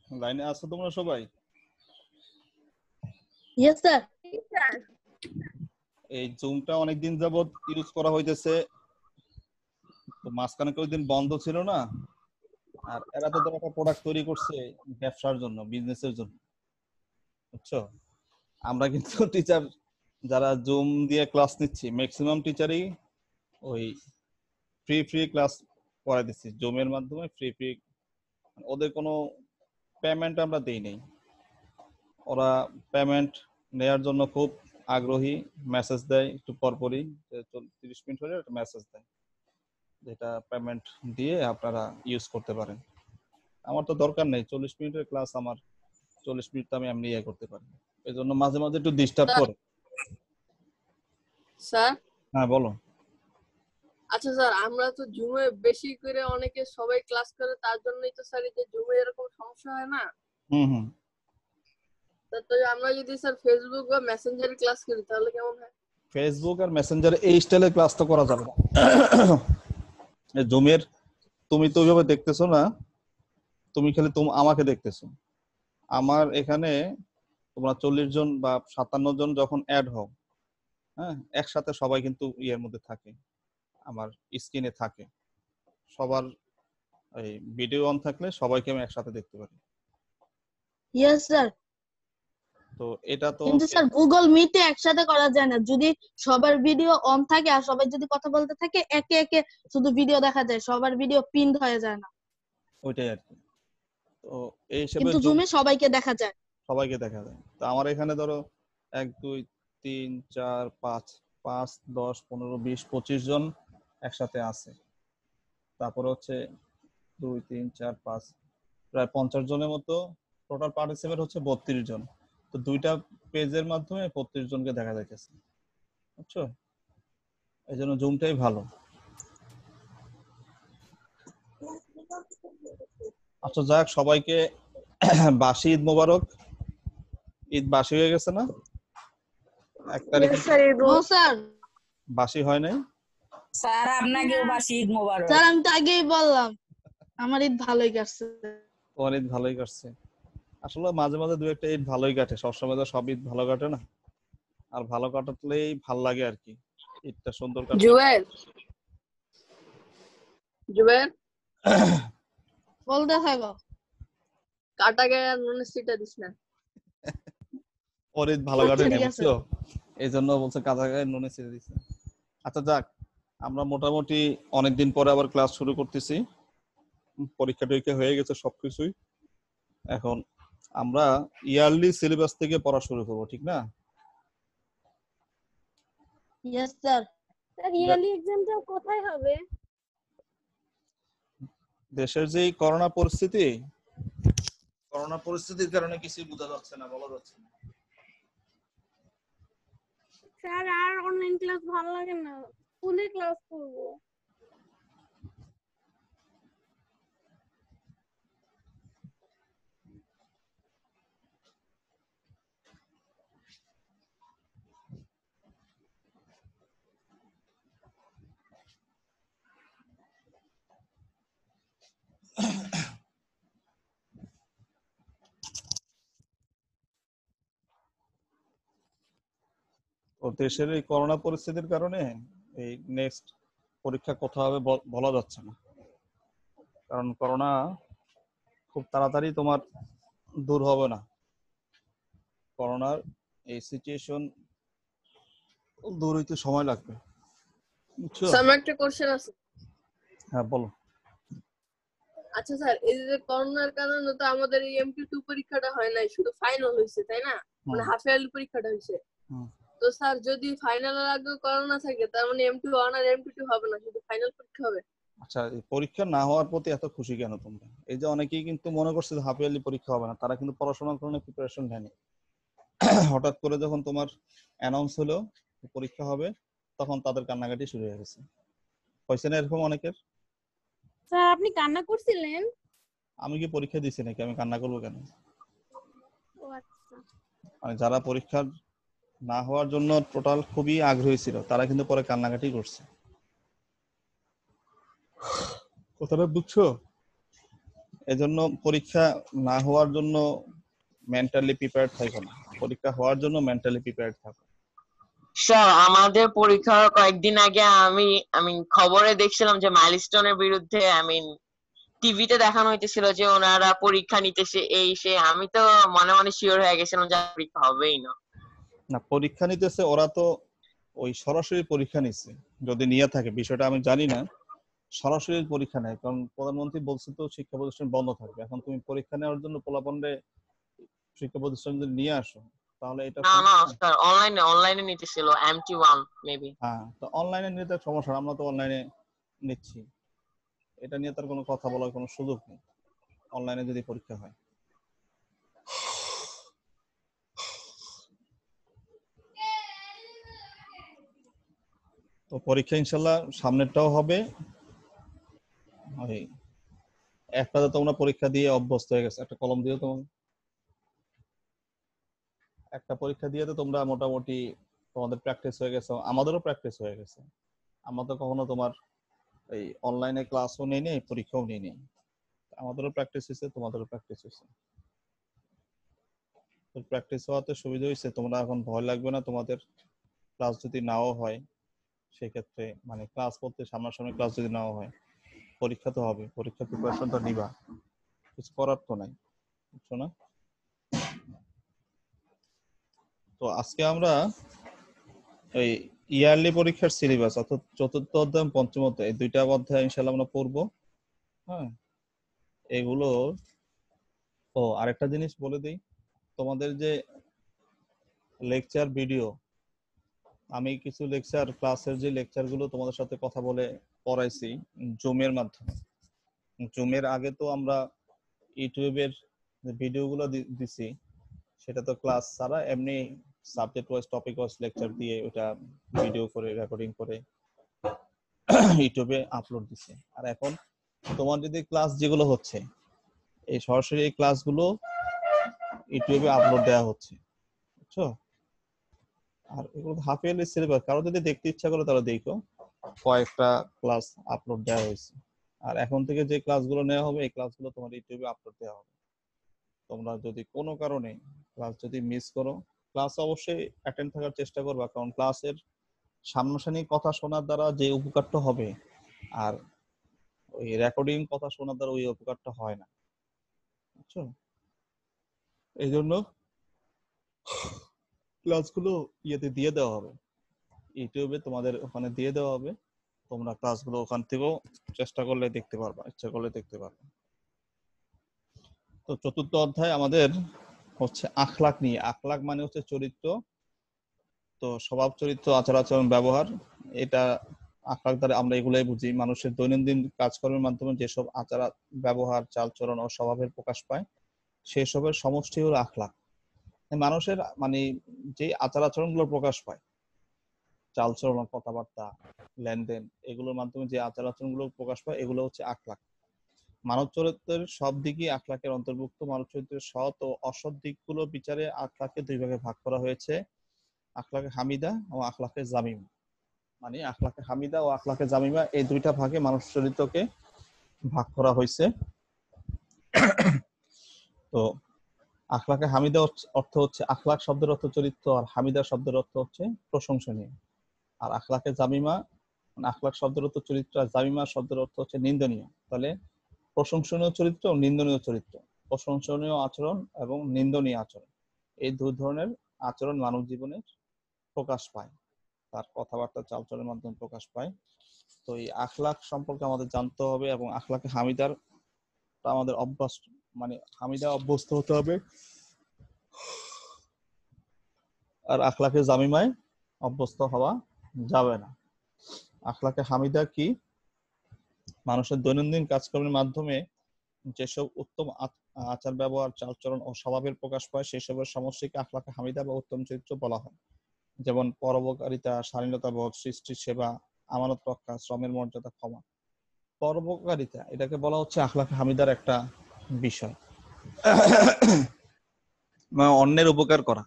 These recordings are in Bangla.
লাইনে আছো তোমরা সবাই? Yes sir. এই জুমটা অনেকদিন যাবত ইউজ করা হইতেছে, তো মাঝখানে কয়েকদিন বন্ধ ছিল না। আর এরা তো একটা প্রোডাক্ট তৈরি করছে ব্যবসার জন্য, বিজনেসের জন্য, বুঝছো? আমরা কিন্তু টিচার যারা জুম দিয়ে ক্লাস নিচ্ছি, ম্যাক্সিমাম টিচারই ওই ফ্রি ফ্রি ক্লাস করাই দিচ্ছি জুমের মাধ্যমে। ফ্রি ফ্রি, ওদের কোনো পেমেন্ট আমরা দেই নাই। ওরা পেমেন্ট নেয়ার জন্য খুব আগ্রহী, মেসেজ দেয় একটু পরপরই, 30 মিনিট হলে একটা মেসেজ দেয় যেটা পেমেন্ট দিয়ে আপনারা ইউজ করতে পারেন। আমার তো দরকার নেই, 40 মিনিটের ক্লাস আমার 40 মিনিট আমি এমনি ইয়ে করতে পারি, এই জন্য মাঝে মাঝে একটু ডিস্টার্ব করে। স্যার, হ্যাঁ বলো। আচ্ছা স্যার, আমরা তো জুমে বেশি করে অনেকে সবাই ক্লাস করে, তার জন্যই তো স্যার এই যে জুমে এরকম সমস্যা হয় না। হুম। তো আমরা যদি স্যার ফেসবুক বা মেসেঞ্জারে ক্লাস করি তাহলে কেমন হয়? ফেসবুক আর মেসেঞ্জারে এই স্টাইলে ক্লাস তো করা যাবে না। জুমের তুমি তো ওইভাবে দেখতেছো না, তুমি খালি আমাকে দেখতেছো। আমার এখানে তোমরা 40 জন বা 57 জন যখন অ্যাড হও, হ্যাঁ, একসাথে সবাই কিন্তু ইয়ের মধ্যে থাকে, আমার স্ক্রিনে থাকে। সবার এই ভিডিও অন থাকলে সবাইকে আমি একসাথে দেখতে পারি। Yes sir. তো এটা তো কিন্তু স্যার গুগল মিটে একসাথে করা যায় না। যদি সবার ভিডিও অন থাকে আর সবাই যদি কথা বলতে থাকে, একে একে শুধু ভিডিও দেখা যায়, সবার ভিডিও পিন হয়ে যায় না। ওইটাই আর কি। তো এই হিসেবে কিন্তু জুমে সবাইকে দেখা যায়। সবাইকে দেখা যায়। তো আমার এখানে ধরো 1 2 3 4 5 5 10 15 20 25 জন একসাথে আছে। তারপরে হচ্ছে 2 3 4 5 প্রায় 50 জনের মতো টোটাল পার্টিসিপেন্ট হচ্ছে 32 জন। তো দুইটা পেজের মাধ্যমে 32 জনকে দেখা যাইতেছে, বুঝছো? এই জন্য জুমটাই ভালো। আচ্ছা যাক, সবাইকে বাসি ঈদ মোবারক। ঈদ বাসি হয়ে গেছে না? 1 তারিখে ও স্যার। বাসি হয় নাই? স্যার আপনাকেও বাসি ঈদ মোবারক। স্যার আমি তো আগেই বললাম আমার ঈদ ভালোই কাটছে। তোমার ঈদ ভালোই কাটছে। আসলে মাঝে মাঝে দু একটা ঈদ ভালোই কাটে, সবসময় তো সব ঈদ ভালো কাটে না। আর ভালো কাটালেই ভাল লাগে আর কি, ঈদটা সুন্দর কাটে। জুবের বলতে থাকো। কাটা গায়ে আর নুনের সিটা দিস না। ওর ঈদ ভালো কাটে না, ঠিক আছে। বুঝছো? এই জন্য বলছে কাঁচা গায়ে নুনে ছেড়ে দিচ্ছে। আচ্ছা যাক, আমরা মোটামুটি অনেকদিন পরে আবার ক্লাস শুরু করতেছি। পরীক্ষা টরীক্ষা হয়ে গেছে সবকিছুই। এখন আমরা ইয়ারলি সিলেবাস থেকে পড়া শুরু করবো, ঠিক না? Yes sir. স্যার ইয়ারলি এক্সামটা কোথায় হবে? দেশের যে করোনা পরিস্থিতির কারণে কিছুই বোঝা যাচ্ছে না, বলা যাচ্ছে না। স্যার আর অনলাইন ক্লাস ভালো লাগে না, স্কুলে ক্লাস করব। তো দেশের এই করোনা পরিস্থিতির কারণে এই নেক্সট পরীক্ষা কোথাও হবে বলা যাচ্ছে না, কারণ করোনা খুব তাড়াতাড়ি তোমার দূর হবে না। করোনার এই সিচুয়েশন দূর হইতে সময় লাগবে, বুঝছো? স্যার আমার একটা কোশ্চেন আছে। হ্যাঁ বলো। আচ্ছা স্যার, এই যে করোনার কারণে তো আমাদের এই এমটি2 পরীক্ষাটা হয় নাই, শুধু ফাইনাল হয়েছে, তাই না? মানে হাফ ইয়ারলি পরীক্ষাটা হয়েছে। তো স্যার যদি ফাইনালের আগে করোনা থাকে তার মানে এমটি1 আর এমটি2 হবে না, শুধু ফাইনাল পরীক্ষা হবে। আচ্ছা, এই পরীক্ষা না হওয়ার প্রতি এত খুশি কেন তোমরা? এই যে অনেকেই কিন্তু মনে করছে যে হাফ ইয়ারলি পরীক্ষা হবে না, তারা কিন্তু পড়াশোনার কারণে প্রিপারেশন নেয়নি। হঠাৎ করে যখন তোমার অ্যানাউন্স হলো পরীক্ষা হবে, তখন তাদের কান্নাকাটি শুরু হয়ে গেছে। হয়েছে না এরকম অনেকের? স্যার আপনি কান্না করছিলেন? আমি কি পরীক্ষা দিছি নাকি, আমি কান্না করবো কেন? ও আচ্ছা। মানে যারা পরীক্ষার না হওয়ার জন্য টোটাল খুবই আগ্রহী ছিল, তারা কিন্তু পরে কান্নাকাটি করছে। কথাটা বুঝছো? এজন্য পরীক্ষা না হওয়ার জন্য মেন্টালি প্রিপেয়ার্ড থাকো না, পরীক্ষা হওয়ার জন্য মেন্টালি প্রিপেয়ার্ড থাকো। স্যার আমাদের পরীক্ষার কয়েকদিন আগে আমি খবরে দেখছিলাম যে মাইলস্টোনের বিরুদ্ধে টিভিতে দেখানো হইতেছিল যে ওনারা পরীক্ষা নিতেছে এই সে, আমি তো মনে মনে শিওর হয়ে গেছিলাম যে পরীক্ষা হবেই না। না, পরীক্ষা নিতেছে ওরা তো ওই সরাসরি পরীক্ষা নিচ্ছে, যদি নিয়ে থাকে বিষয়টা আমি জানি না। সরাসরি পরীক্ষা নেয়, কারণ প্রধানমন্ত্রী বলছে তো শিক্ষা প্রতিষ্ঠান বন্ধ থাকবে। এখন তুমি পরীক্ষা নেওয়ার জন্য পোলাপানরে শিক্ষা প্রতিষ্ঠান যদি নিয়ে আসো তাহলে এটা না না স্যার, অনলাইনে নিতেছিল MT1 মেবি। হ্যাঁ, তো অনলাইনে নিতে সমস্যা না, আমরা তো অনলাইনে নিচ্ছি, এটা নিয়ে তার কোনো কথা বলার কোনো সুযোগ নেই অনলাইনে যদি পরীক্ষা হয়। তো পরীক্ষা ইনশাল্লাহ সামনেরটাও হবে। ওই একটা তো তোমরা পরীক্ষা দিয়ে অভ্যস্ত হয়ে গেছে, একটা কলম দিও তোমাকে, একটা পরীক্ষা দিয়ে তো তোমরা মোটামুটি তোমাদের প্র্যাকটিস হয়ে গেছে, আমাদেরও প্র্যাকটিস হয়ে গেছে। আমরা তো কখনো তোমার এই অনলাইনে ক্লাসও নেই নেই, পরীক্ষাও নেই নেই, আমাদেরও প্র্যাকটিস হয়েছে, তোমাদেরও প্র্যাকটিস হয়েছে। তো প্র্যাকটিস হওয়াতে সুবিধা হয়েছে, তোমরা এখন ভয় লাগবে না। তোমাদের ক্লাস যদি নাও হয় সেক্ষেত্রে মানে ক্লাস করতে সামনাসামনি ক্লাস যদি নাও হয়, পরীক্ষা তো হবে, পরীক্ষা প্রিপারেশনটা নিবা, কিছু করার তো নাই, বুঝছো না? তো আজকে আমরা এই ইয়ারলি পরীক্ষার সিলেবাস অর্থাৎ চতুর্থ অধ্যায় পঞ্চম অধ্যায় এই দুইটা অধ্যায় ইনশাআল্লাহ আমরা পড়বো। হ্যাঁ, এগুলো আরেকটা জিনিস বলে দিই, তোমাদের যে লেকচার ভিডিও, আমি কিছু লেকচার ক্লাসের যে লেকচার গুলো তোমাদের সাথে কথা বলে পড়াইছি জুমের মাধ্যমে। জুমের আগে তো আমরা ইউটিউবের যে ভিডিওগুলো দিছি সেটা তো ক্লাস ছাড়া এমনি subject wise topic wise lecture দিয়ে ওটা ভিডিও করে রেকর্ডিং করে ইউটিউবে আপলোড দিছে। আর এখন তোমার যদি ক্লাস যেগুলো হচ্ছে এই সরাসরি এই ক্লাসগুলো ইউটিউবে আপলোড দেওয়া হচ্ছে, বুঝছো? আর এগুলো হাফ ইয়ারলি সিলেবাস, কারো যদি দেখতে ইচ্ছা করে তাহলে দেখো, কয়েকটা ক্লাস আপলোড দেওয়া হয়েছে। আর এখন থেকে যে ক্লাসগুলো নেওয়া হবে এই ক্লাসগুলো তোমার ইউটিউবে আপলোড দেওয়া হবে। তোমরা যদি কোনো কারণে ক্লাস যদি মিস করো, ক্লাস অবশ্যই অ্যাটেন্ড থাকার চেষ্টা করবা, কারণ ক্লাসের সামনাসামনি কথা শোনার দ্বারা যে উপকারটা হবে আর ওই রেকর্ডিং কথা শোনার দ্বারা ওই উপকারটা হয় না, বুঝছো? এই জন্য ক্লাসগুলো ইয়েতে দিয়ে দেওয়া হবে, ইউটিউবে তোমাদের ওখানে দিয়ে দেওয়া হবে। তোমরা ক্লাসগুলো ওখান থেকেও চেষ্টা করলে দেখতে পারবা, ইচ্ছা করলে দেখতে পারবা। তো চতুর্থ অধ্যায় আমাদের হচ্ছে আখলাক নিয়ে। আখলাক মানে হচ্ছে চরিত্র, তো স্বভাব চরিত্র, আচার আচরণ, ব্যবহার। এটা আখলাক দ্বারা আমরা এগুলাই বুঝি, মানুষের দৈনন্দিন কাজকর্মের মাধ্যমে যেসব আচার ব্যবহার, চালচলন ও স্বভাবের প্রকাশ পায় সেসবের সমষ্টি হলো আখলাক। মানুষের মানে যে আচার আচরণ গুলো প্রকাশ পায়, চালচলন, কথাবার্তা, লেনদেন, এগুলোর মাধ্যমে যে আচার আচরণ গুলো প্রকাশ পায় এগুলো হচ্ছে আখলাক। মানব চরিত্রের সব দিকই আখলাকের অন্তর্ভুক্ত। মানব চরিত্রের সৎ ও অসৎ দিকগুলো বিচারে আখলাকে দুই ভাগে ভাগ করা হয়েছে, আখলাকে হামিদা ও আখলাকে জামিমা। মানে আখলাকে হামিদা ও আখলাকে জামিমা এই দুইটা ভাগে মানুষ চরিত্রকে ভাগ করা হয়েছে। তো আখলাকে হামিদা অর্থ হচ্ছে, আখলাক শব্দের অর্থ চরিত্র, আর হামিদা শব্দের অর্থ হচ্ছে প্রশংসনীয়। আর আখলাকে জামিমা মানে আখলাক শব্দের অর্থ চরিত্র, আর জামিমা শব্দের অর্থ হচ্ছে নিন্দনীয়। তাহলে প্রশংসনীয় চরিত্র ও নিন্দনীয় চরিত্র, প্রশংসনীয় আচরণ এবং নিন্দনীয় আচরণ, এই দুই ধরনের আচরণ মানব জীবনে প্রকাশ পায়, তার কথাবার্তা চালচলনের মাধ্যমে প্রকাশ পায়। তো এই আখলাক সম্পর্কে আমাদের জানতে হবে এবং আখলাকে হামিদার আমাদের অভ্যাস মানে হামিদা অভ্যস্ত হতে হবে, আর আখলাকে জামিমায় অভ্যস্ত হওয়া যাবে না। আখলাকে হামিদা কি? মানুষের দৈনন্দিন কাজকর্মের মাধ্যমে যেসব উত্তম আচার ব্যবহার, চালচলন ও স্বভাবের প্রকাশ পায় সেসবের সমষ্টিকে আখলাকে হামিদা বা উত্তম চরিত্র বলা হয়। যেমন পরোপকারিতা, শালীনতাবোধ, সৃষ্টি সেবা, আমানত রক্ষা, শ্রমের মর্যাদা, ক্ষমা। পরোপকারিতা এটাকে বলা হচ্ছে আখলাকে হামিদার একটা বিষয়, মানে অন্যের উপকার করা।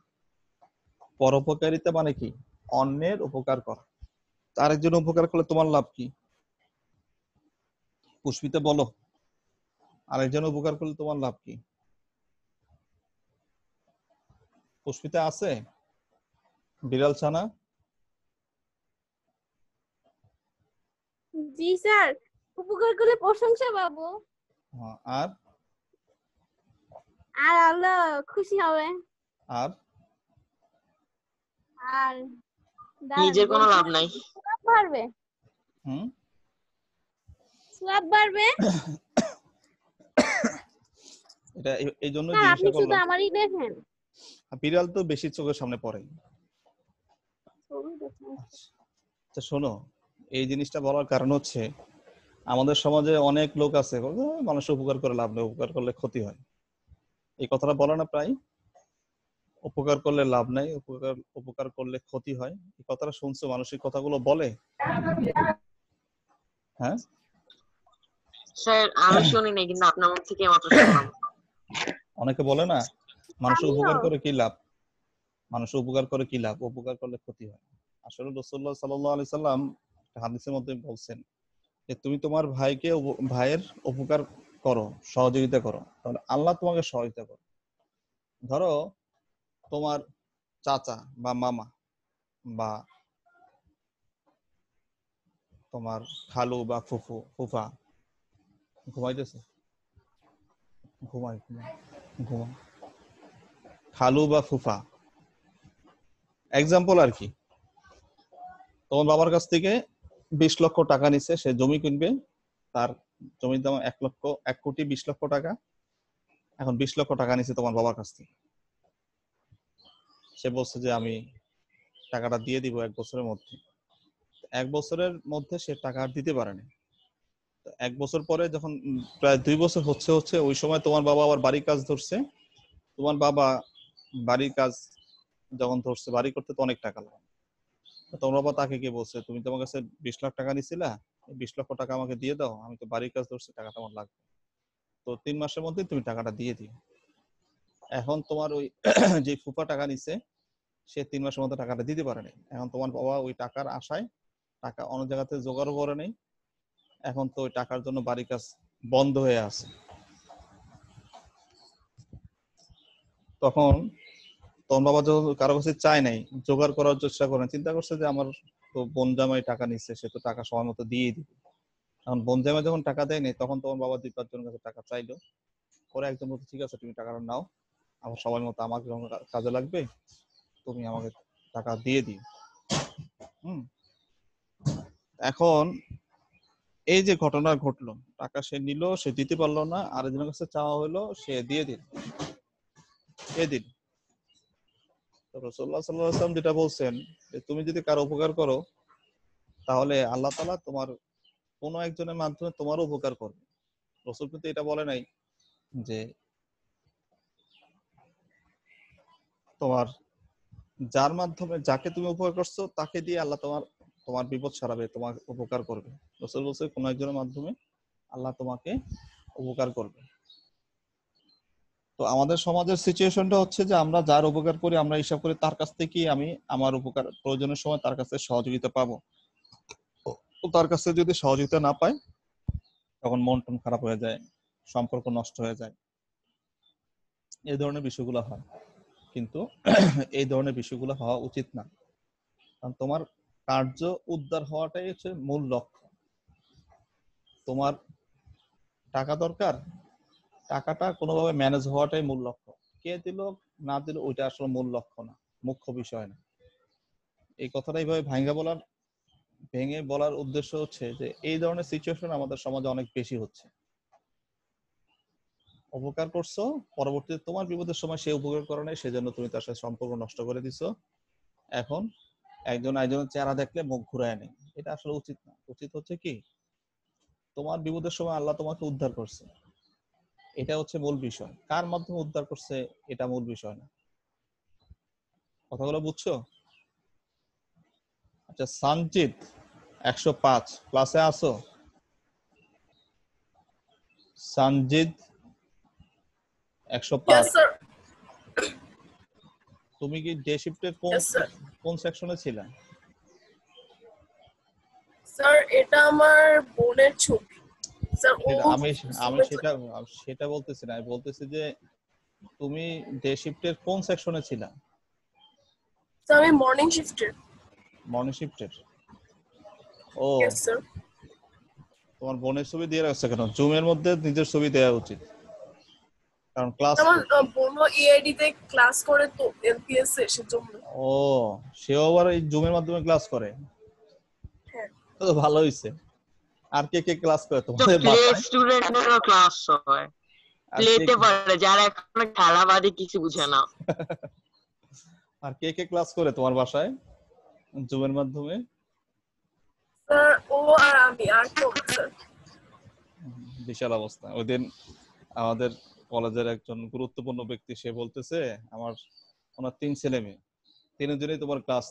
পরোপকারিতা মানে কি? অন্যের উপকার করা। আরেকজন উপকার করলে তোমার লাভ কি? পুষ্পিতা বলো। আরেকজন উপকার করলে তোমার লাভ কি? পুষ্পিতা আছে? বিড়াল ছানা? জি স্যার, উপকার করলে প্রশংসা পাবো আর আর আল্লাহ খুশি হবে। আর আর নিজের কোনো লাভ নাই। সওয়াব বাড়বে, হুম সওয়াব বাড়বে। এটা এই জন্য স্যার আপনি জিজ্ঞাসা শুধু করলাম। আমারই দেখেন। বিড়াল তো বেশি চোখের সামনে পড়ে। আচ্ছা শোনো, এই জিনিসটা বলার কারণ হচ্ছে আমাদের সমাজে অনেক লোক আছে মানুষের উপকার করে লাভ নেই, উপকার করলে ক্ষতি হয়। এই কথাটা বলে না প্রায়, উপকার করলে লাভ নাই, উপকার করলে ক্ষতি হয়। এই কথাটা শুনছো? মানুষের কথাগুলো বলে? হ্যাঁ স্যার আমি শুনি নাই, কিন্তু আপনার মুখ থেকে মাত্র শুনলাম। অনেকে বলে না মানুষের উপকার আমিও। করে কি লাভ, মানুষের উপকার করে কি লাভ, উপকার করলে ক্ষতি হয়। আসলে রাসূলুল্লাহ সাল্লাল্লাহু আলাইহি সাল্লাম হাদিসের মধ্যে বলছেন যে তুমি তোমার ভাইয়ের উপকার করো, সহযোগিতা করো, তাহলে আল্লাহ তোমাকে সহযোগিতা করো। ধরো তোমার চাচা বা মামা বা তোমার খালু বা ফুফা ঘুমাইতেছে, ঘুমাই খালু বা ফুফা এক্সাম্পল আর কি, তোমার বাবার কাছ থেকে 20 লক্ষ টাকা নিছে, সে জমি কিনবে, তার জমির দাম 1,20,00,000 টাকা। এখন 20 লক্ষ টাকা নিছে তোমার বাবার কাছ থেকে, সে বলছে যে আমি টাকাটা দিয়ে দিব 1 বছরের মধ্যে। 1 বছরের মধ্যে সে টাকা আর দিতে পারেনি। 1 বছর পরে যখন প্রায় 2 বছর হচ্ছে ওই সময় তোমার বাবা আবার বাড়ির কাজ ধরছে। তোমার বাবা বাড়ির কাজ যখন ধরছে, বাড়ি করতে তো অনেক টাকা লাগে, তোমার বাবা তাকে কি বলছে, তুমি তোমার কাছে 20 লাখ টাকা নিছিলা, 20 লক্ষ টাকা আমাকে দিয়ে দাও, আমি তো বাড়ির কাজ ধরছি, টাকাটা আমার লাগবে, তো 3 মাসের মধ্যে তুমি টাকাটা দিয়ে দিও। এখন তোমার ওই যে ফুফা টাকা নিছে, সে 3 মাসের মধ্যে টাকাটা দিতে পারেনি। এখন তোমার বাবা ওই টাকার আশায় টাকা অন্য জায়গাতে জোগাড় করে নেই, এখন তো ওই টাকার জন্য বাড়ির কাজ বন্ধ হয়ে আছে। তখন তোমার বাবা যখন কারো কাছে চায় নাই, জোগাড় করার চেষ্টা করেন, চিন্তা করছে যে আমার তো বোন জামাই টাকা নিচ্ছে, সে তো টাকা সময় মতো দিয়ে দিবে। এখন বোন জামাই যখন টাকা দেয়নি, তখন তোমার বাবা 2-5 জনের কাছে টাকা চাইলো, পরে একজন বলতে ঠিক আছে তুমি টাকাটা নাও, আমার সময় মতো আমাকে যখন কাজে লাগবে তুমি আমাকে টাকা দিয়ে দিও। এখন এই যে ঘটনা ঘটলো, টাকা সে নিল, সে দিতে পারলো না, আরেকজনের কাছে চাওয়া হলো, সে দিয়ে দিল। রাসূলুল্লাহ সাল্লাল্লাহু আলাইহি ওয়াসাল্লাম যেটা বলছেন যে তুমি যদি কারো উপকার করো, তাহলে আল্লাহ তাআলা তোমার কোনো একজনের মাধ্যমে তোমারও উপকার করবে। রাসূল কিন্তু এটা বলে নাই যে তোমার যার মাধ্যমে যাকে তুমি উপকার করছো তাকে দিয়ে আল্লাহ তোমার বিপদ সারাবে, তোমার উপকার করবে। রাসূল বলছে কোনো একজনের মাধ্যমে আল্লাহ তোমাকে উপকার করবে। তো আমাদের সমাজের সিচুয়েশনটা হচ্ছে যে আমরা যার উপকার করি, আমরা হিসাব করি তার কাছ থেকেই আমি আমার উপকার প্রয়োজনের সময় তার কাছে সহযোগিতা পাবো। তো তার কাছে যদি সহযোগিতা না পাই, তখন মন টন খারাপ হয়ে যায়, সম্পর্ক নষ্ট হয়ে যায়, এই ধরনের বিষয়গুলো হয়। কিন্তু এই ধরনের বিষয়গুলো হওয়া উচিত না, কারণ তোমার কার্য উদ্ধার হওয়াটাই হচ্ছে মূল লক্ষ্য। তোমার টাকা দরকার, টাকাটা কোনোভাবে ম্যানেজ হওয়াটাই মূল লক্ষ্য। কে দিল না দিল ওইটা আসলে মূল লক্ষ্য না, মুখ্য বিষয় না। এই কথাটা এইভাবে ভেঙে বলার উদ্দেশ্য হচ্ছে যে এই ধরনের সিচুয়েশন আমাদের সমাজে অনেক বেশি হচ্ছে। উপকার করছো, পরবর্তীতে তোমার বিপদের সময় সে উপকার করে নাই, সেজন্য তুমি তার সাথে সম্পর্ক নষ্ট করে দিছো। এখন একজন একজনের চেহারা দেখলে মুখ ঘুরায় নেই, এটা আসলে উচিত না। উচিত হচ্ছে কি, তোমার বিপদের সময় আল্লাহ তোমাকে উদ্ধার করছে, এটা হচ্ছে মূল বিষয়। কার মাধ্যমে উদ্ধার করছে এটা মূল বিষয় না। কথাগুলো বুঝছো? আচ্ছা সঞ্জিত 105 ক্লাসে আসো? সঞ্জিত 105, তুমি কি ডে শিফটে কোন সেকশনে ছিলে? স্যার এটা আমার বোনের ছবি। স্যার ও আমি সেটা বলতেছি না, আমি বলতেছি যে তুমি ডে শিফটের কোন সেকশনে ছিলা? স্যার আমি মর্নিং শিফটে। মর্নিং শিফটের? ও ইয়েস স্যার। তোমার বোনের ছবি দিয়ে রাখছে কেন? জুমের মধ্যে নিজের ছবি দেওয়া উচিত, কারণ ক্লাস আমার বোনও ইআইডি তে ক্লাস করে তো এলপিএস এর সেজন্য। ও সেও আবার এই জুমের মাধ্যমে ক্লাস করে? হ্যাঁ তো ভালো হইছে। আর কে কে ক্লাস করে তো তোমাদের প্লে বাসায়? স্টুডেন্টেরও ক্লাস হয়, আর প্লেতে পারে যারা এখন খেলা বাদে কিছু বুঝে না। আর কে কে ক্লাস করে তোমার বাসায় জুমের মাধ্যমে? স্যার ও আর আমি আর কেউ না স্যার। বিশাল অবস্থা। ওইদিন আমাদের কলেজের একজন গুরুত্বপূর্ণ ব্যক্তি সে বলতেছে ওনার 3 ছেলে মেয়ে, তিনজনেই তোমার ক্লাস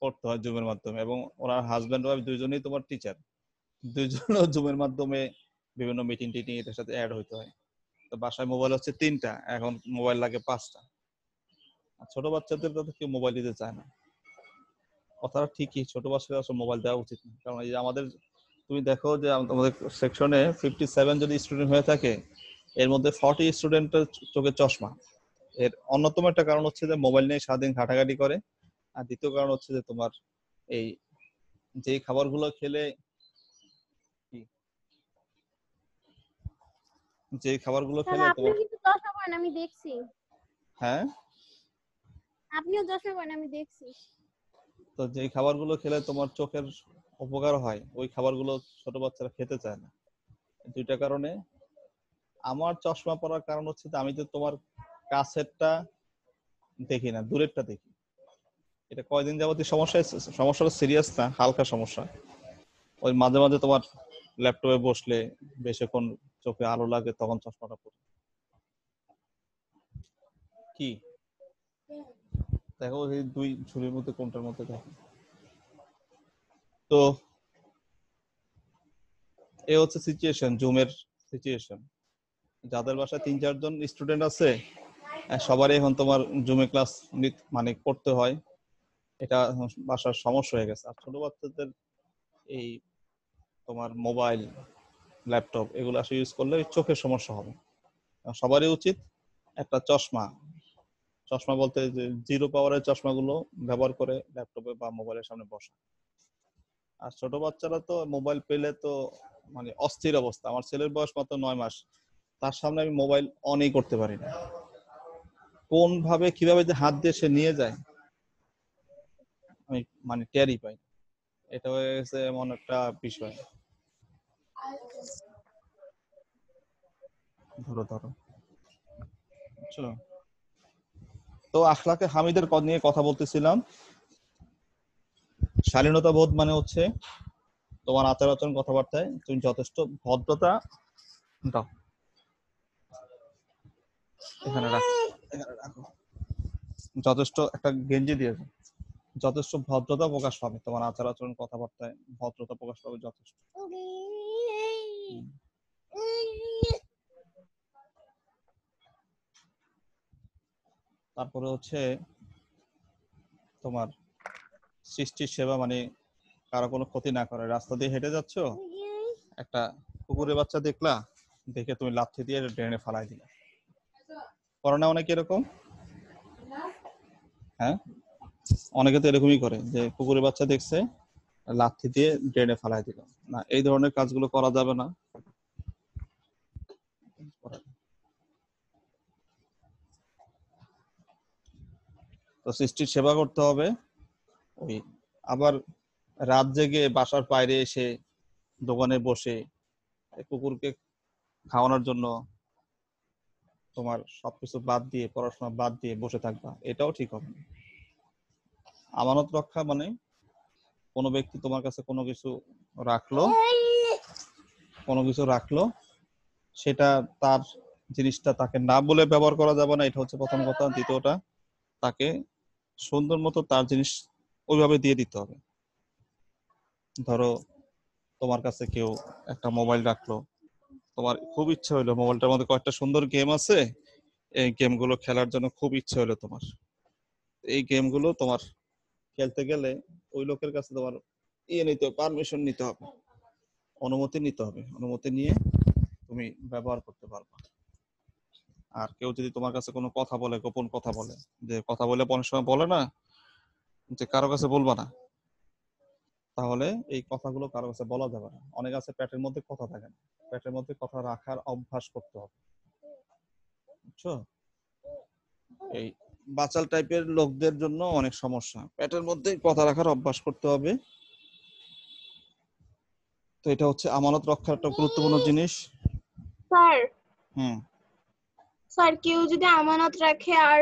করতে হয় জুমের মাধ্যমে, এবং ওনার হাজবেন্ড ওয়াইফ দুইজনেই তোমার টিচার, দুইজনও জুমের মাধ্যমে বিভিন্ন মিটিং টিটিং এটার সাথে অ্যাড হইতে হয়। তো বাসায় মোবাইল হচ্ছে 3টা, এখন মোবাইল লাগে 5টা। আর ছোট বাচ্চাদের তো কেউ মোবাইল দিতে চায় না। কথাটা ঠিকই, ছোট বাচ্চাদের আসলে মোবাইল দেওয়া উচিত না, কারণ এই যে তুমি দেখো যে আমাদের সেকশনে 57 যদি স্টুডেন্ট হয়ে থাকে, এর মধ্যে 40 স্টুডেন্টের চোখে চশমা। এর অন্যতম একটা কারণ হচ্ছে যে মোবাইল নিয়ে সারাদিন ঘাটাঘাটি করে, আর দ্বিতীয় কারণ হচ্ছে যে তোমার এই যে খাবারগুলো খেলে যে খাবারগুলো স্যার খেলে আপনিও তোমার কিন্তু চশমা পরেন আমি দেখছি। হ্যাঁ, আপনিও চশমা পরেন আমি দেখছি। তো যে খাবারগুলো খেলে তোমার চোখের উপকার হয়, ওই খাবারগুলো ছোট বাচ্চারা খেতে চায় না। দুইটা কারণে। আমার চশমা পরার কারণ হচ্ছে যে আমি তো তোমার কাছেরটা দেখি না, দূরেরটা দেখি। এটা কয়দিন যাবতীয় সমস্যাটা সিরিয়াস না, হালকা সমস্যা। ওই মাঝে মাঝে তোমার ল্যাপটপে বসলে বেশিক্ষণ চোখে আলো লাগে, তখন চশমাটা পরি। কি দেখো এই দুই ঝুড়ির মধ্যে কোনটার মধ্যে দেখো। তো এ হচ্ছে সিচুয়েশন, জুমের সিচুয়েশন। যাদের বাসায় 3-4 জন স্টুডেন্ট আছে, সবারই এখন তোমার জুমে ক্লাস মানে করতে হয়। এটা বাসার সমস্যা হয়ে গেছে। আর ছোট বাচ্চাদের এই তোমার মোবাইল, ল্যাপটপ এগুলো আসলে ইউজ করলে চোখের সমস্যা হবে। সবারই উচিত একটা চশমা বলতে যে 0 পাওয়ারের চশমাগুলো ব্যবহার করে ল্যাপটপে বা মোবাইলের সামনে বসা। আর ছোট বাচ্চারা তো মোবাইল পেলে তো মানে অস্থির অবস্থা। আমার ছেলের বয়স মাত্র 9 মাস, তার সামনে আমি মোবাইল অনই করতে পারি না। কোন ভাবে কিভাবে যে হাত দিয়ে সে নিয়ে যায় আমি মানে টেরই পাই। এটা হয়ে গেছে এমন একটা বিষয়। ধরো বুঝছো? তো আখলাকে হামিদের নিয়ে কথা বলতেছিলাম। শালীনতা বোধ মানে হচ্ছে তোমার আচার আচরণ কথাবার্তায় তুমি যথেষ্ট ভদ্রতা দাও। এখানে রাখো। যথেষ্ট একটা গেঞ্জি দিয়ে যথেষ্ট ভদ্রতা প্রকাশ পাবে তোমার আচার আচরণ কথাবার্তায়, ভদ্রতা প্রকাশ পাবে যথেষ্ট। তারপরে হচ্ছে তোমার সৃষ্টির সেবা, মানে কারো কোনো ক্ষতি না করে। রাস্তা দিয়ে হেঁটে যাচ্ছ, একটা কুকুরের বাচ্চা দেখলা, দেখে তুমি লাথি দিয়ে ড্রেনে ফালাই দিলা। করে না অনেকে এরকম? হ্যাঁ, অনেকে তো এরকমই করে যে কুকুরের বাচ্চা দেখছে, লাথি দিয়ে ড্রেনে ফালাই দিল। না, এই ধরনের কাজগুলো করা যাবে না। তো সৃষ্টির সেবা করতে হবে। ওই আবার রাত জেগে বাসার বাইরে এসে দোকানে বসে কুকুরকে খাওয়ানোর জন্য তোমার সবকিছু বাদ দিয়ে, পড়াশোনা বাদ দিয়ে বসে থাকবা, এটাও ঠিক হবে না। আমানত রক্ষা মানে কোনো ব্যক্তি তোমার কাছে কোনো কিছু রাখলো, সেটা তার জিনিসটা তাকে না বলে ব্যবহার করা যাবে না, এটা হচ্ছে প্রথম কথা। দ্বিতীয়টা, তাকে সুন্দর মতো তার জিনিস ওইভাবে দিয়ে দিতে হবে। ধরো তোমার কাছে কেউ একটা মোবাইল রাখলো, তোমার খুব ইচ্ছা হইলো মোবাইলটার মধ্যে কয়েকটা সুন্দর গেম আছে, এই গেমগুলো খেলার জন্য খুব ইচ্ছা হইলো তোমার। এই গেমগুলো তোমার খেলতে গেলে ওই লোকের কাছে তোমার পারমিশন নিতে হবে। অনুমতি নিতে হবে, অনুমতি নিয়ে তুমি ব্যবহার করতে পারবে। আর কেউ যদি তোমার কাছে কোনো কথা বলে, গোপন কথা বলে, যে কথা বলে অনেক সময় বলে না যে কারো কাছে বলবা না, তাহলে এই কথাগুলো কারো কাছে বলা যাবে না। অনেক আছে পেটের মধ্যে কথা থাকে না, পেটের মধ্যে কথা রাখার অভ্যাস করতে হবে, বুঝছো? এই বাচাল টাইপের লোকদের জন্য অনেক সমস্যা, পেটের মধ্যে কথা রাখার অভ্যাস করতে হবে। তো এটা হচ্ছে আমানত রক্ষার একটা গুরুত্বপূর্ণ জিনিস। স্যার হুম। স্যার কেউ যদি আমানত রাখে আর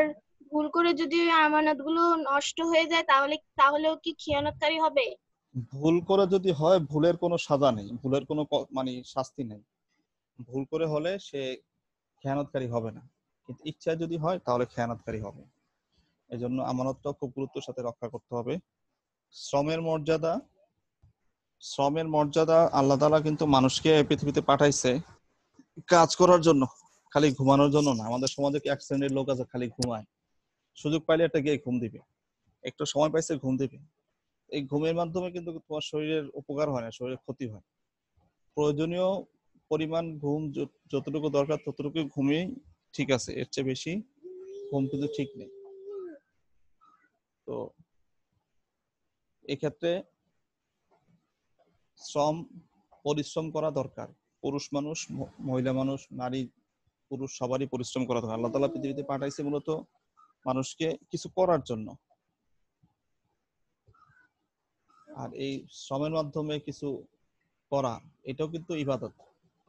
ভুল করে যদি ওই আমানত গুলো নষ্ট হয়ে যায় তাহলেও কি খিয়ানতকারী হবে? ভুল করে যদি হয়, ভুলের কোনো সাজা নেই, ভুলের কোনো মানে শাস্তি নেই। ভুল করে হলে সে খেয়ানতকারী হবে না, কিন্তু ইচ্ছায় যদি হয় তাহলে খেয়ানতকারী হবে। এই জন্য আমানতটা খুব গুরুত্বের সাথে রক্ষা করতে হবে। শ্রমের মর্যাদা আল্লাহ তাআলা কিন্তু মানুষকে পৃথিবীতে পাঠাইছে কাজ করার জন্য, খালি ঘুমানোর জন্য না। আমাদের সমাজে কি এক শ্রেণীর লোক আছে খালি ঘুমায়, সুযোগ পাইলে একটা গিয়ে ঘুম দিবে, একটু সময় পাইছে ঘুম দিবে। এই ঘুমের মাধ্যমে কিন্তু তোমার শরীরের উপকার হয় না, শরীরের ক্ষতি হয়। প্রয়োজনীয় পরিমাণ ঘুম যতটুকু দরকার ততটুকু ঘুমিয়ে ঠিক আছে, এর চেয়ে বেশি ঘুম কিন্তু ঠিক নেই। তো এক্ষেত্রে পরিশ্রম করা দরকার। পুরুষ মানুষ, মহিলা মানুষ, নারী পুরুষ সবারই পরিশ্রম করা দরকার। আল্লাহ তাআলা পৃথিবীতে পাঠাইছে মূলত মানুষকে কিছু করার জন্য। আর এই শ্রমের মাধ্যমে কিছু করা, এটাও কিন্তু ইবাদত।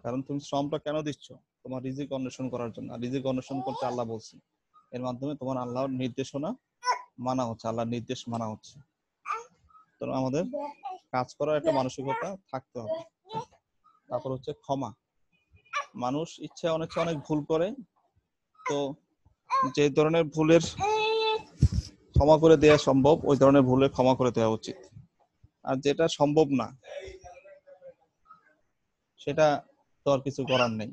কারণ তুমি শ্রমটা কেন দিচ্ছ? তোমার রিজিক অন্বেষণ করার জন্য। আর রিজিক অন্বেষণ করতে আল্লাহ বলছে, এর মাধ্যমে তোমার আল্লাহর নির্দেশনা মানা হচ্ছে, আল্লাহর নির্দেশ মানা হচ্ছে। তো আমাদের কাজ করার একটা মানসিকতা থাকতে হবে। তারপর হচ্ছে ক্ষমা। মানুষ ইচ্ছায় অনেক ভুল করে, তো যে ধরনের ভুলের ক্ষমা করে দেওয়া সম্ভব ওই ধরনের ভুলের ক্ষমা করে দেওয়া উচিত। আর যেটা সম্ভব না সেটা তো আর কিছু করার নেই।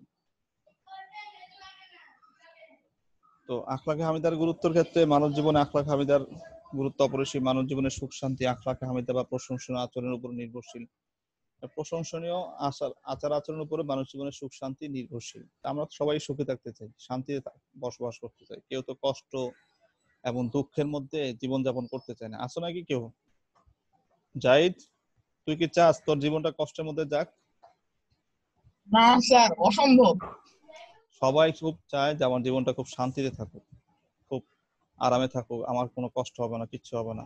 তো আখলাকে হামিদার গুরুত্বের ক্ষেত্রে মানব জীবনে আখলাক হামিদার গুরুত্ব অপরিসীম। মানব জীবনের সুখ শান্তি আখলাকে হামিদা বা প্রশংসনীয় আচরণের উপর নির্ভরশীল। প্রশংসনীয় আচার আচরণের উপরে মানব জীবনের সুখ শান্তি নির্ভরশীল। আমরা সবাই সুখে থাকতে চাই, শান্তিতে বসবাস করতে চাই। কেউ তো কষ্ট এবং দুঃখের মধ্যে জীবনযাপন করতে চায় না। আছো নাকি কেউ? জাহিদ, তুই কি চাস তোর জীবনটা কষ্টের মধ্যে যাক? না স্যার, অসম্ভব। সবাই খুব চায় যে আমার জীবনটা খুব শান্তিতে থাকুক, খুব আরামে থাকুক, আমার কোনো কষ্ট হবে না, কিচ্ছু হবে না।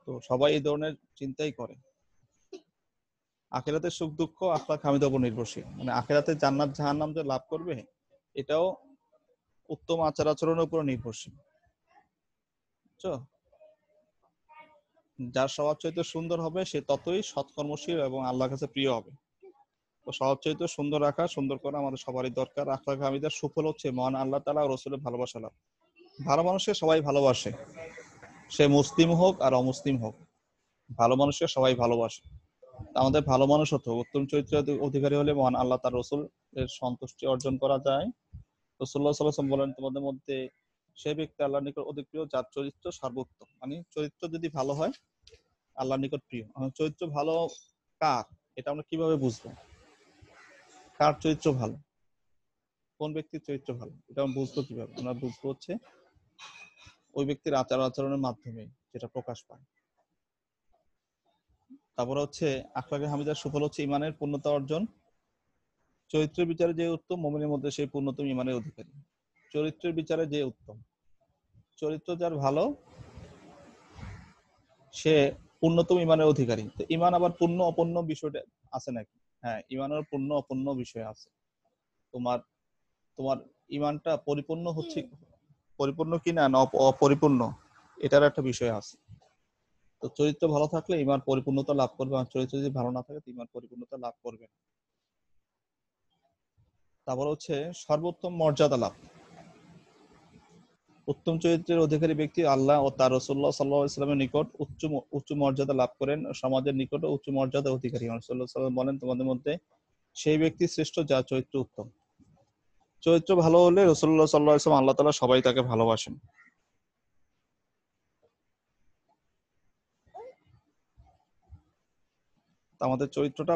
তো সবাই এই ধরনের চিন্তাই করে। আখিরাতের সুখ দুঃখ আখলাক হামিদের উপর নির্ভরশীল। মানে আখিরাতে জান্নাত জাহান্নাম যে লাভ করবে এটাও উত্তম আচার আচরণের উপর নির্ভরশীল, বুঝছো? যার স্বভাব চরিত্র সুন্দর হবে সে ততই সৎকর্মশীল এবং আল্লাহর কাছে প্রিয় হবে। তো স্বভাব চরিত্র সুন্দর রাখা, সুন্দর করা আমাদের সবারই দরকার। আখলাক হামিদার সুফল হচ্ছে মহান আল্লাহ তাআলা ও রাসূলের ভালোবাসা লাভ। ভালো মানুষকে সবাই ভালোবাসে, সে মুসলিম হোক আর অমুসলিম হোক, ভালো মানুষকে সবাই ভালোবাসে। আমাদের ভালো মানুষ হতে হবে, উত্তম চরিত্রের অধিকারী হলে মহান আল্লাহ তার রসুল এর সন্তুষ্টি অর্জন করা যায়। রাসূলুল্লাহ সাল্লাল্লাহু আলাইহি ওয়াসাল্লাম বলেন, তোমাদের মধ্যে সে ব্যক্তি আল্লাহর নিকট অধিক প্রিয় যার চরিত্র সর্বোত্তম। মানে চরিত্র যদি ভালো হয় আল্লাহর নিকট প্রিয়। চরিত্র ভালো কার, এটা আমরা কিভাবে বুঝবো? কার চরিত্র ভালো, কোন ব্যক্তির চরিত্র ভালো, এটা আমরা বুঝবো কিভাবে? আমরা বুঝবো হচ্ছে ওই ব্যক্তির আচার আচরণের মাধ্যমে, যেটা প্রকাশ পায়। তারপর হচ্ছে আখলাকে হামিদার সুফল হচ্ছে ইমানের পূর্ণতা অর্জন। চরিত্রের বিচারে যে উত্তম, মুমিনের মধ্যে সেই পূর্ণতম ইমানের অধিকারী। চরিত্রের বিচারে যে উত্তম, চরিত্র যার ভালো সে পূর্ণতম ইমানের অধিকারী। তো ইমান আবার পূর্ণ অপূর্ণ বিষয়টা আছে নাকি? হ্যাঁ, ইমানের পূর্ণ অপূর্ণ বিষয় আছে। তোমার তোমার ইমানটা পরিপূর্ণ হচ্ছে, পরিপূর্ণ কিনা না অপরিপূর্ণ, এটার একটা বিষয় আছে। তো চরিত্র ভালো থাকলে ইমান পরিপূর্ণতা লাভ করবে, আর চরিত্র যদি ভালো না থাকে ইমান পরিপূর্ণতা লাভ করবে না। তারপর হচ্ছে সর্বোত্তম মর্যাদা লাভ। উত্তম চরিত্রের অধিকারী ব্যক্তি আল্লাহ ও তার রাসূলুল্লাহ সাল্লাল্লাহু আলাইহি ওয়াসাল্লামের নিকট উচ্চ মর্যাদা লাভ করেন, সমাজের নিকটও উচ্চ মর্যাদা অধিকারী হন। রাসূলুল্লাহ সাল্লাল্লাহু আলাইহি ওয়াসাল্লাম বলেন, তোমাদের মধ্যে সেই ব্যক্তি শ্রেষ্ঠ যার চরিত্র উত্তম। চরিত্র ভালো হলে রাসূলুল্লাহ সাল্লাল্লাহু আলাইহি ওয়াসাল্লাম আল্লাহ তাআলা সবাই তাকে ভালোবাসেন। আমাদের চরিত্রটা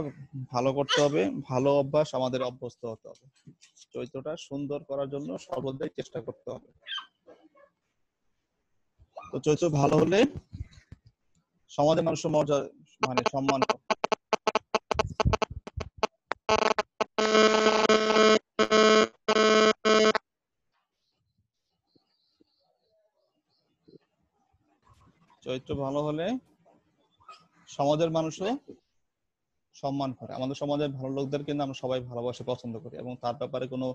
ভালো করতে হবে, ভালো অভ্যাস আমাদের অভ্যস্ত হতে হবে। চরিত্রটা সুন্দর করার জন্য সর্বদাই চেষ্টা করতে হবে। তো চরিত্র ভালো হলে সমাজে মানুষের মর্যাদা মানে সম্মান করে। চরিত্র ভালো হলে সমাজের মানুষও সম্মান করে। আমাদের সমাজের ভালো লোকদের কিন্তু আমরা সবাই ভালোবাসে পছন্দ করি এবং তার ব্যাপারে কোনো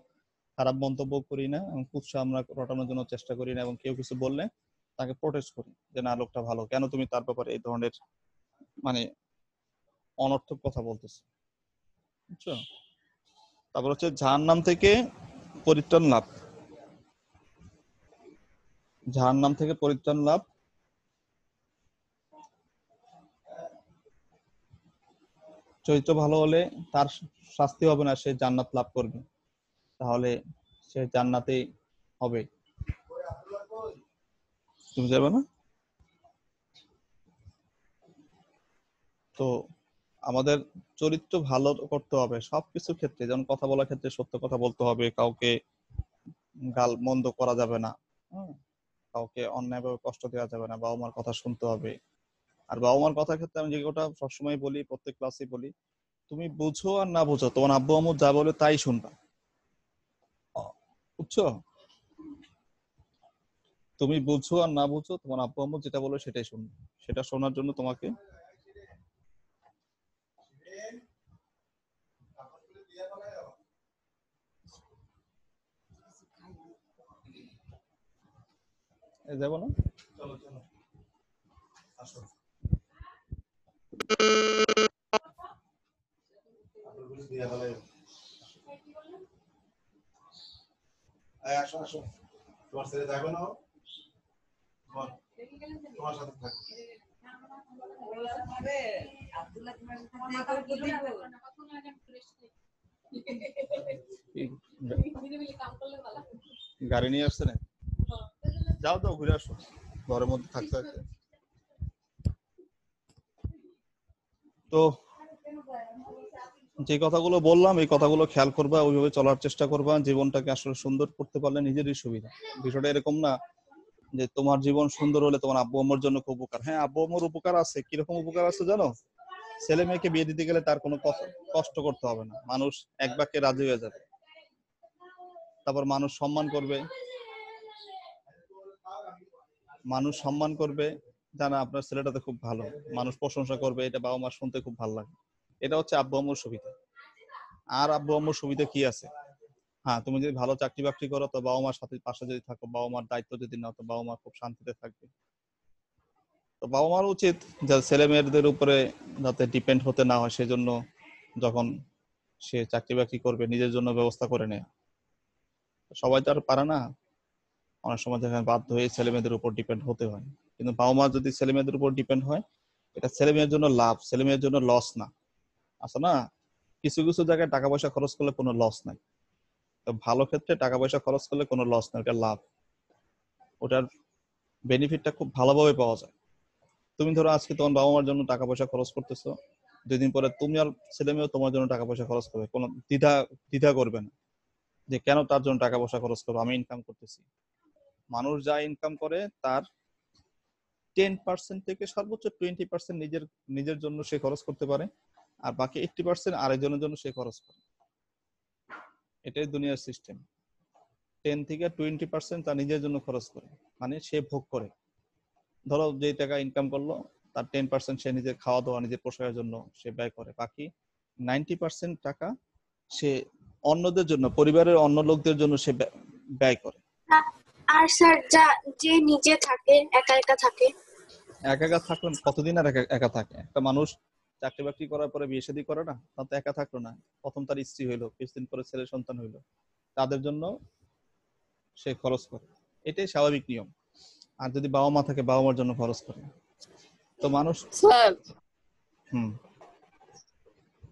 খারাপ মন্তব্য করি না এবং কুৎসা আমরা রটানোর জন্য চেষ্টা করি না, এবং কেউ কিছু বললে তাকে প্রোটেস্ট করি যে না, লোকটা ভালো, কেন তুমি তার ব্যাপারে এই ধরনের মানে অনর্থক কথা বলতেছো, বুঝছো? তারপর হচ্ছে জাহান্নাম থেকে পরিত্রাণ লাভ। জাহান্নাম থেকে পরিত্রাণ লাভ চরিত্র ভালো হলে তার শাস্তি হবে না, সে জান্নাত লাভ করবে, তাহলে সে জান্নাতেই হবে। তুমি যাবে না? তো আমাদের চরিত্র ভালো করতে হবে সবকিছু ক্ষেত্রে, যেমন কথা বলার ক্ষেত্রে সত্য কথা বলতে হবে, কাউকে গাল মন্দ করা যাবে না, কাউকে অন্যায়ভাবে কষ্ট দেওয়া যাবে না, বাবা মার কথা শুনতে হবে। আর বাবা মার কথার ক্ষেত্রে আমি যে কথা সবসময় বলি, প্রত্যেক ক্লাসে বলি, তুমি বুঝো আর না বুঝো, তোমার আব্বু আম্মু যা বলে তাই শুনবা, বুঝছো? তুমি বুঝো আর না বুঝো, তোমার আব্বু আম্মু যেটা বলে সেটাই শুনবে। সেটা শোনার জন্য তোমাকে যাবো না, চলো চলো আসো, আসো আসো, তোমার ছেলে যাবে না, তোমার সাথে থাকবে। গাড়ি নিয়ে আসছে না? যাও তো ঘুরে আসো, ঘরের মধ্যে থাকতে থাকতে। তো যে কথাগুলো বললাম এই কথাগুলো খেয়াল করবা, ওইভাবে চলার চেষ্টা করবা, জীবনটাকে আসলে সুন্দর করতে পারলে নিজেরই সুবিধা। বিষয়টা এরকম না যে তোমার জীবন সুন্দর হলে তোমার আব্বু আম্মুর জন্য খুব উপকার। হ্যাঁ, আব্বু আম্মুর উপকার আছে। কিরকম উপকার আছে জানো? ছেলে মেয়েকে বিয়ে দিতে গেলে তার কোনো কষ্ট করতে হবে না, মানুষ এক বাক্যে রাজি হয়ে যাবে। তারপর মানুষ সম্মান করবে, জানা আপনার ছেলেটাতে খুব ভালো, মানুষ প্রশংসা করবে, এটা বাবা মার শুনতে খুব ভালো লাগে। এটা হচ্ছে আব্বু আম্মুর সুবিধা। আর আব্বু আম্মুর সুবিধা কি আছে? হ্যাঁ, তুমি যদি ভালো চাকরি বাকরি করো তো বাবা মার সাথে পাশে যদি থাকো, বাবা মার দায়িত্ব যদি নাও তো বাবা মা খুব শান্তিতে থাকবে। তো বাবা মার উচিত যে ছেলে মেয়েদের উপরে যাতে ডিপেন্ড হতে না হয়, সেজন্য যখন সে চাকরি বাকরি করবে নিজের জন্য ব্যবস্থা করে নেয়। সবাই তো আর পারে না, অনেক সময় দেখা বাধ্য হয়ে ছেলে মেয়েদের উপর ডিপেন্ড হতে হয়। কিন্তু বাবা মা যদি ছেলে মেয়েদের উপর ডিপেন্ড হয়, এটা ছেলে মেয়ের জন্য লাভ, ছেলে মেয়ের জন্য লস না। আছে না, কিছু কিছু জায়গায় টাকা পয়সা খরচ করলে কোনো লস নাই, তো ভালো ক্ষেত্রে টাকা পয়সা খরচ করলে কোনো লস নাই, ওটা লাভ, ওটার বেনিফিটটা খুব ভালোভাবে পাওয়া যায়। তুমি ধরো আজকে তোমার বাবা মার জন্য টাকা পয়সা খরচ করতেছো, 2 দিন পরে তুমি আর ছেলে মেয়েও তোমার জন্য টাকা পয়সা খরচ করবে, কোনো দ্বিধা করবে না যে কেন তার জন্য টাকা পয়সা খরচ করবো, আমি ইনকাম করতেছি। মানুষ যা ইনকাম করে তার 10% থেকে সর্বোচ্চ 20% নিজের জন্য সে খরচ করতে পারে, আর বাকি 80% আরেকজনের জন্য সে খরচ করে। এটাই দুনিয়ার সিস্টেম। 10 থেকে 20% তার নিজের জন্য খরচ করে, মানে সে ভোগ করে। ধরো যে টাকা ইনকাম করলো তার 10% সে নিজের খাওয়া দাওয়া, নিজের পোশাকের জন্য সে ব্যয় করে, বাকি 90% টাকা সে অন্যদের জন্য, পরিবারের অন্য লোকদের জন্য সে ব্যয় করে। আর স্যার যে নিজে থাকে একা একা থাকে, একা থাকলো কতদিন আর একা থাকে? একটা মানুষ চাকরি বাকরি করার পরে বিয়ে শাদী করে না, তা তো একা থাকলো না। প্রথম তার স্ত্রী হইলো, কিছুদিন পরে ছেলে সন্তান হইলো, তাদের জন্য সে খরচ করে, এটাই স্বাভাবিক নিয়ম। আর যদি বাবা মা থাকে, বাবা মার জন্য খরচ করে। তো মানুষ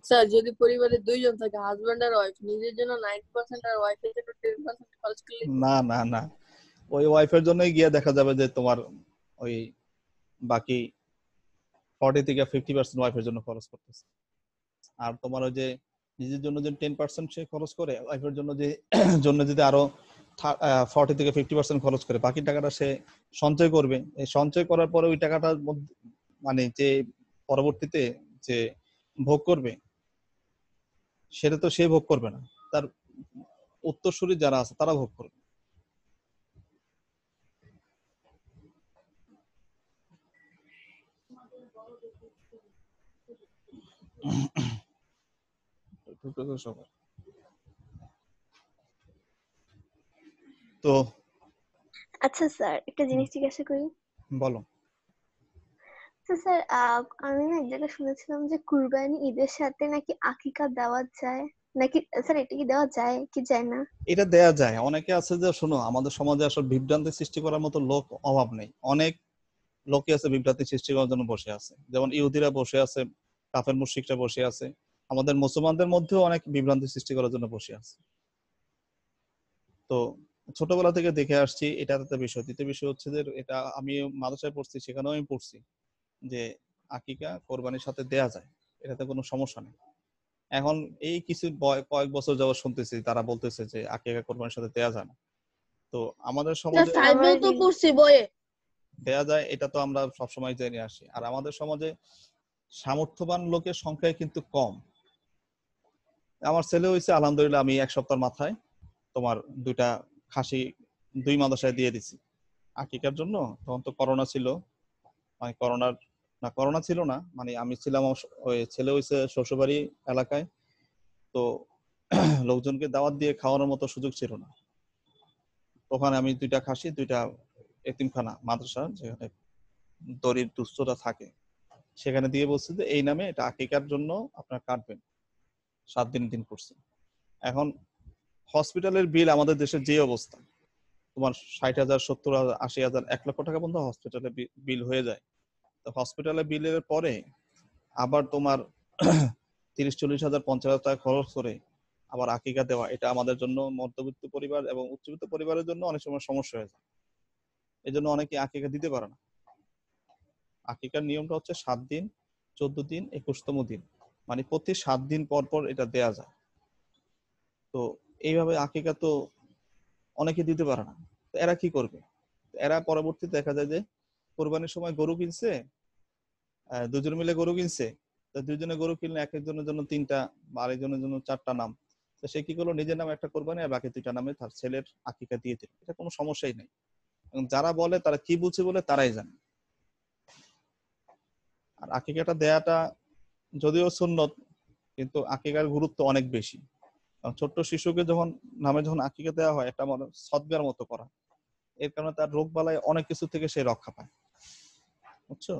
স্যার যদি পরিবারে 2 জন থাকে, হাজবেন্ড আর ওয়াইফ, নিজের জন্য 90% আর ওয়াইফের জন্য 10% খরচ করলে না, ওই ওয়াইফের জন্যই গিয়ে দেখা যাবে যে তোমার ওই বাকি 40 থেকে 50% ওয়াইফের জন্য খরচ করতেছে। আর তোমার ওই যে নিজের জন্য যে 10% সে খরচ করে, ওয়াইফের জন্য যে জন্য যদি আরো 40 থেকে 50% খরচ করে, বাকি টাকাটা সে সঞ্চয় করবে। এই সঞ্চয় করার পরে ওই টাকাটার মানে যে পরবর্তীতে যে ভোগ করবে সেটা তো সে ভোগ করবে না, তার উত্তরসূরি যারা আছে তারা ভোগ করবে। তো আচ্ছা স্যার, একটা জিনিস জিজ্ঞাসা করি। বলো। তো স্যার, আমি না এক জায়গায় শুনেছিলাম যে কুরবানি ঈদের সাথে নাকি আকিকা দেওয়া যায়, নাকি স্যার এটা কি দেওয়া যায় কি যায় না? এটা দেয়া যায়। অনেকে আছে যে, শোনো, আমাদের সমাজে আসলে বিভ্রান্তি সৃষ্টি করার মতো লোক অভাব নেই। অনেক লোকই আছে বিভ্রান্তি সৃষ্টি করার জন্য বসে আছে। যেমন ইহুদিরা বসে আছে, কাফের মুশরিকরা বসে আছে, আমাদের মুসলমানদের মধ্যেও অনেক বিভ্রান্তি সৃষ্টি করার জন্য বসে আছে। তো ছোটবেলা থেকে দেখে আসছি, এটা একটা বিষয়। দ্বিতীয় বিষয় হচ্ছে যে, এটা আমি মাদ্রাসায় পড়ছি, সেখানেও আমি পড়ছি যে আকিকা কোরবানির সাথে দেয়া যায়, এটাতে কোনো সমস্যা নেই। এখন এই কিছু কয়েক বছর যাবত শুনতেছি তারা বলতেছে যে আকিকা কোরবানির সাথে দেয়া যায় না। তো আমাদের সমাজে ফাইভেও তো পড়ছি বইয়ে দেয়া যায়, এটা তো আমরা সবসময় জেনে আসি। আর আমাদের সমাজে সামর্থ্যবান লোকের সংখ্যা কিন্তু কম। আমার ছেলে হয়েছে আলহামদুলিল্লাহ, আমি এক সপ্তাহের মাথায় তোমার 2টা খাসি 2 মাদ্রাসায় দিয়ে দিছি আকিকার জন্য। তখন তো করোনা ছিল, মানে করোনা ছিল না, মানে আমি ছিলাম, ওই ছেলে হয়েছে শ্বশুরবাড়ি এলাকায়, তো লোকজনকে দাওয়াত দিয়ে খাওয়ানোর মতো সুযোগ ছিল না। ওখানে আমি 2টা খাসি, 2টা এতিমখানা মাদ্রাসা যেখানে দরিদ্র দুস্থরা থাকে, সেখানে দিয়ে বলছে যে এই নামে এটা আকিকার জন্য আপনার কাটবেন। 7 দিন করছে। এখন হসপিটালের বিল আমাদের দেশের যে অবস্থা, তোমার 60,000, 70,000, 80,000, 1 লক্ষ টাকা পর্যন্ত হসপিটালে বিল হয়ে যায়। তো হসপিটালে বিলের পরে আবার তোমার 30-40,000, 50,000 টাকা খরচ করে আবার আকিকা দেওয়া, এটা আমাদের জন্য মধ্যবিত্ত পরিবার এবং উচ্চবিত্ত পরিবারের জন্য অনেক সময় সমস্যা হয়ে যায়। এই জন্য অনেকে আকিকা দিতে পারে না। আকিকার নিয়মটা হচ্ছে 7 দিন, 14 দিন, 21তম দিন, মানে প্রতি 7 দিন পর পর এটা দেয়া যায়। তো এইভাবে আকিকা তো অনেকে দিতে পারে না। তো এরা কি করবে? এরা পরবর্তীতে দেখা যায় যে কোরবানির সময় গরু কিনছে, দুজন মিলে গরু কিনছে, তো দুজনে গরু কিনলে এক একজনের জন্য 3টা বা আরেকজনের জন্য 4টা নাম। তো সে কি করলো, নিজের নামে একটা কোরবানি আর বাকি 2টা নামে তার ছেলের আকিকা দিয়ে দিল। এটা কোনো সমস্যাই নেই। এবং যারা বলে তারা কি বুঝে বলে তারাই জানে। আর আকিকাটা দেয়াটা যদিও সুন্নত, কিন্তু আকিকার গুরুত্ব অনেক বেশি। কারণ ছোট্ট শিশুকে যখন আকিকা দেওয়া হয়, একটা সদগার মতো করা, এর কারণে তার রোগ বালাই অনেক কিছু থেকে সে রক্ষা পায়, বুঝছো?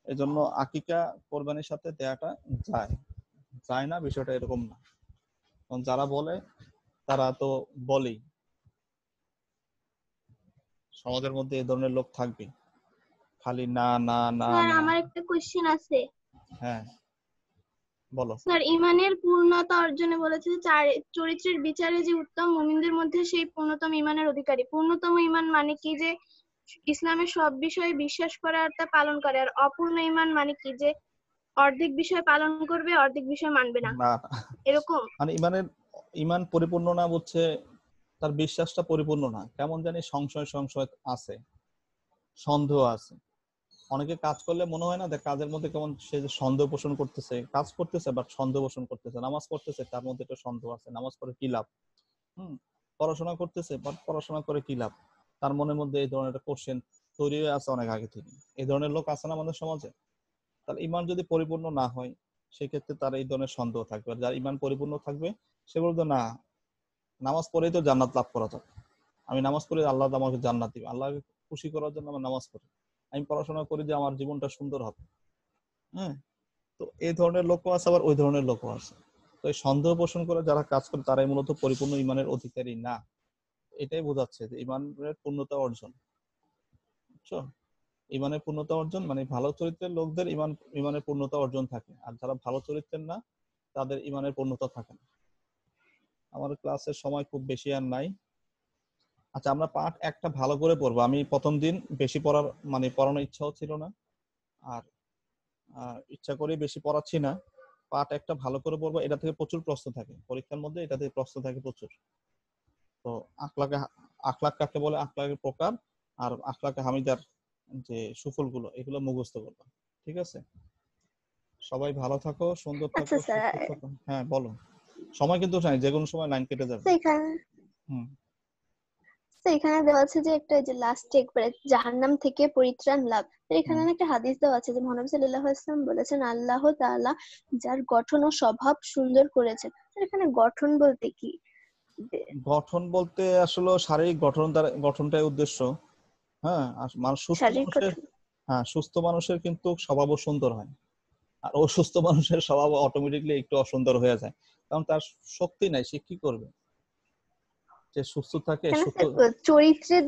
এই জন্য আকিকা কোরবানির সাথে দেয়াটা যায় না, বিষয়টা এরকম না। কারণ যারা বলে তারা তো বলেই, সমাজের মধ্যে এই ধরনের লোক থাকবে, খালি না না না স্যার, না। আমার একটা কোশ্চেন আছে। হ্যাঁ বলো। স্যার, ইমানের পূর্ণতা অর্জনে বলেছে যে চরিত্রের বিচারে যে উত্তম মুমিনদের মধ্যে সেই পূর্ণতম ইমানের অধিকারী। পূর্ণতম ইমান মানে কি? যে ইসলামের সব বিষয়ে বিশ্বাস করে আর তা পালন করে। আর অপূর্ণ ইমান মানে কি? যে অর্ধেক বিষয় পালন করবে, অর্ধেক বিষয় মানবে না, না, এরকম। মানে ইমান পরিপূর্ণ না বুঝছে, তার বিশ্বাসটা পরিপূর্ণ না, কেমন জানি সংশয় আছে, সন্দেহ আছে। অনেকে কাজ করলে মনে হয় না যে কাজের মধ্যে কেমন সে যে সন্দেহ পোষণ করতেছে, কাজ করতেছে বাট সন্দেহ পোষণ করতেছে, নামাজ পড়তেছে তার মধ্যে একটা সন্দেহ আছে, নামাজ পড়ে কি লাভ, পড়াশোনা করতেছে বাট পড়াশোনা করে কি লাভ, তার মনের মধ্যে এই ধরনের একটা কোশ্চেন তৈরি হয়ে আছে অনেক আগে থেকে। এই ধরনের লোক আছে না আমাদের সমাজে? তার ইমান যদি পরিপূর্ণ না হয়, সেক্ষেত্রে তার এই ধরনের সন্দেহ থাকবে। আর যার ইমান পরিপূর্ণ থাকবে, সে বলতো না, নামাজ পড়েই তো জান্নাত লাভ করা যাবে, আমি নামাজ পড়ে আল্লাহ আমাকে জান্নাত দিবে, আল্লাহকে খুশি করার জন্য আমি নামাজ পড়ি, আমি পড়াশোনা করি যে আমার জীবনটা সুন্দর হবে। হ্যাঁ, তো এই ধরনের লোকও আছে, আবার ওই ধরনের লোকও আছে। তো এই সন্দেহ পোষণ করে যারা কাজ করে তারাই মূলত পরিপূর্ণ ইমানের অধিকারী না। এটাই বোঝাচ্ছে যে ইমানের পূর্ণতা অর্জন, বুঝছো? ইমানের পূর্ণতা অর্জন মানে ভালো চরিত্রের লোকদের ইমানের পূর্ণতা অর্জন থাকে, আর যারা ভালো চরিত্রের না তাদের ইমানের পূর্ণতা থাকে না। আমার ক্লাসের সময় খুব বেশি আর নাই। আচ্ছা, আমরা পাঠ একটা ভালো করে পড়বো। আমি প্রথম দিন বেশি পড়ানোর ইচ্ছাও ছিল না, আর ইচ্ছা করে বেশি পড়াচ্ছি না। পাঠ একটা ভালো করে পড়বা, এটা থেকে প্রচুর প্রশ্ন থাকে পরীক্ষার মধ্যে, এটা থেকে প্রশ্ন থাকে প্রচুর। তো আখলাক কাকে বলে, আখলাকের প্রকার, আর আখলাকে হামিদার যে সুফলগুলো এগুলো মুখস্থ করবা, ঠিক আছে? সবাই ভালো থাকো, সুন্দর থাকো, আচ্ছা স্যার, সুস্থ থাকো। হ্যাঁ বলো, সময় কিন্তু নাই, যে কোনো সময় লাইন কেটে যাবে। এখানে হুম। এখানে দেওয়া আছে যে একটা যে লাস্টে একবারে জাহান্নাম থেকে পরিত্রাণ লাভ, এখানে একটা হাদিস দেওয়া আছে যে মহানবী সাল্লাল্লাহু আলাইহি ওয়াসাল্লাম বলেছেন আল্লাহ তাআলা যার গঠন ও স্বভাব সুন্দর করেছেন। এখানে গঠন বলতে কি? গঠন বলতে আসলে শারীরিক গঠনটাই উদ্দেশ্য। হ্যাঁ, আর সুস্থ মানুষের কিন্তু স্বভাবও সুন্দর হয়, আর অসুস্থ মানুষের স্বভাব অটোমেটিকলি একটু অসুন্দর হয়ে যায়, কারণ তার শক্তি নাই, সে কি করবে? যে সুস্থ থাকে, চরিত্রের